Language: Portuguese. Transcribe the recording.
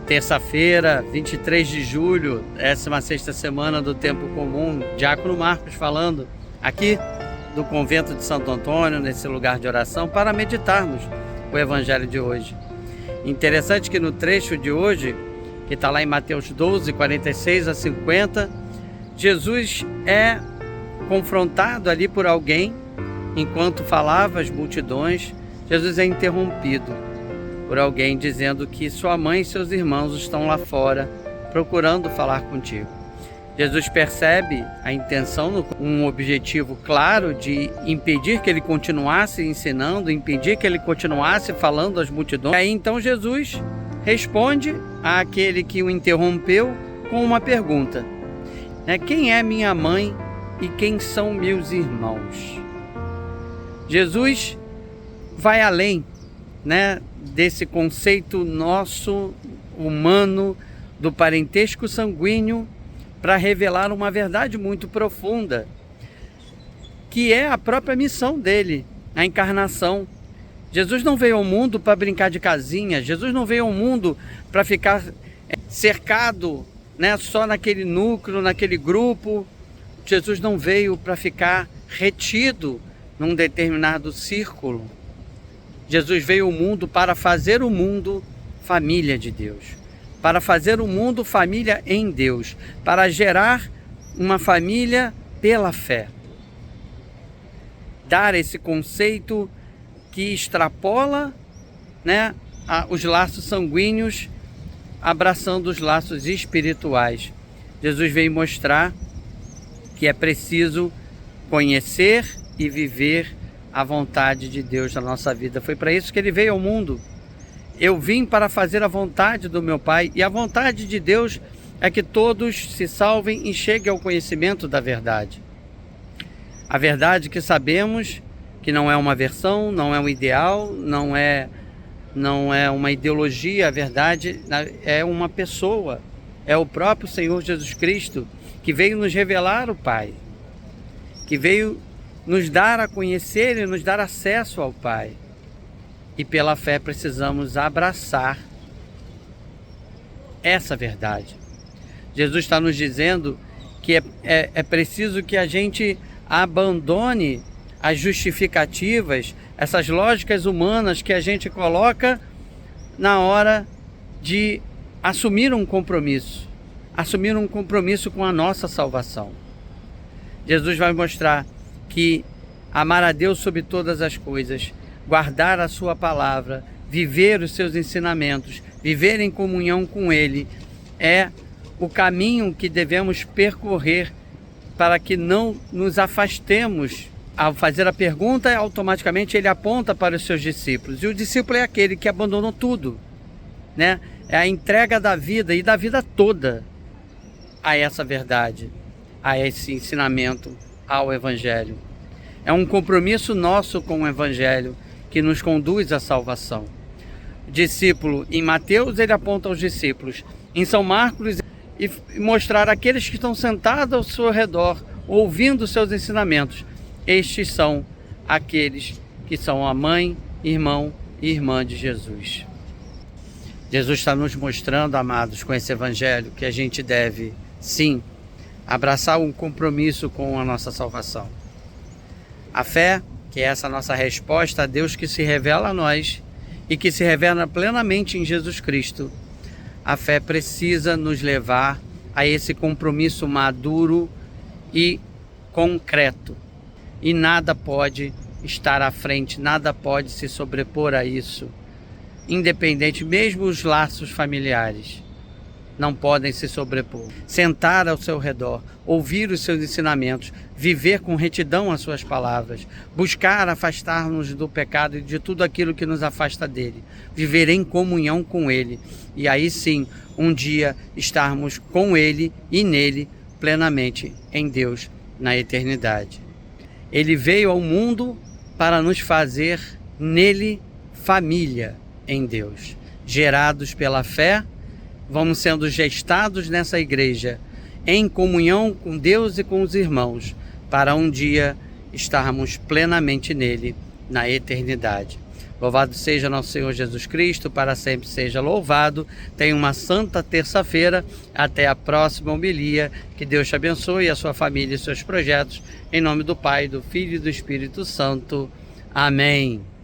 Terça-feira, 23 de julho, 16ª semana do Tempo Comum, Diácono Marcos falando aqui do Convento de Santo Antônio, nesse lugar de oração, para meditarmos o Evangelho de hoje. Interessante que no trecho de hoje, que está lá em Mateus 12, 46 a 50, Jesus é confrontado ali por alguém, enquanto falava às multidões, Jesus é interrompido por alguém dizendo que sua mãe e seus irmãos estão lá fora procurando falar contigo. Jesus percebe a intenção, um objetivo claro de impedir que ele continuasse ensinando, impedir que ele continuasse falando às multidões. E aí então Jesus responde àquele que o interrompeu com uma pergunta, quem é minha mãe e quem são meus irmãos? Jesus vai além, desse conceito nosso, humano, do parentesco sanguíneo, para revelar uma verdade muito profunda, que é a própria missão dele, a encarnação. Jesus não veio ao mundo para brincar de casinha, Jesus não veio ao mundo para ficar cercado, só naquele núcleo, naquele grupo. Jesus não veio para ficar retido num determinado círculo. Jesus veio ao mundo para fazer o mundo família de Deus, para fazer o mundo família em Deus, para gerar uma família pela fé. Dar esse conceito que extrapola os laços sanguíneos, abraçando os laços espirituais. Jesus veio mostrar que é preciso conhecer e viver a vontade de Deus na nossa vida. Foi para isso que ele veio ao mundo. Eu vim para fazer a vontade do meu Pai, e a vontade de Deus é que todos se salvem e cheguem ao conhecimento da verdade. A verdade que sabemos que não é uma versão, não é um ideal, não é uma ideologia. A verdade é uma pessoa, é o próprio Senhor Jesus Cristo, que veio nos revelar o Pai, que veio nos dar a conhecer e nos dar acesso ao Pai. E pela fé precisamos abraçar essa verdade. Jesus está nos dizendo que é preciso que a gente abandone as justificativas, essas lógicas humanas que a gente coloca na hora de assumir um compromisso com a nossa salvação. Jesus vai mostrar que amar a Deus sobre todas as coisas, guardar a sua palavra, viver os seus ensinamentos, viver em comunhão com Ele, é o caminho que devemos percorrer para que não nos afastemos. Ao fazer a pergunta, automaticamente ele aponta para os seus discípulos. E o discípulo é aquele que abandonou tudo, É a entrega da vida e da vida toda a essa verdade, a esse ensinamento, ao Evangelho. É um compromisso nosso com o Evangelho que nos conduz à salvação. O discípulo, em Mateus, ele aponta aos discípulos. Em São Marcos, e mostrar aqueles que estão sentados ao seu redor, ouvindo os seus ensinamentos. Estes são aqueles que são a mãe, irmão e irmã de Jesus. Jesus está nos mostrando, amados, com esse Evangelho, que a gente deve, sim, abraçar um compromisso com a nossa salvação. A fé, que é essa nossa resposta a Deus que se revela a nós e que se revela plenamente em Jesus Cristo. A fé precisa nos levar a esse compromisso maduro e concreto. E nada pode estar à frente, nada pode se sobrepor a isso. Independente, mesmo os laços familiares não podem se sobrepor. Sentar ao seu redor, ouvir os seus ensinamentos, viver com retidão as suas palavras, buscar afastar-nos do pecado e de tudo aquilo que nos afasta dele, viver em comunhão com ele, e aí sim, um dia estarmos com ele e nele plenamente em Deus na eternidade. Ele veio ao mundo para nos fazer nele família em Deus, gerados pela fé. Vamos sendo gestados nessa igreja, em comunhão com Deus e com os irmãos, para um dia estarmos plenamente nele, na eternidade. Louvado seja nosso Senhor Jesus Cristo, para sempre seja louvado. Tenha uma santa terça-feira. Até a próxima homilia. Que Deus te abençoe, a sua família e seus projetos. Em nome do Pai, do Filho e do Espírito Santo. Amém.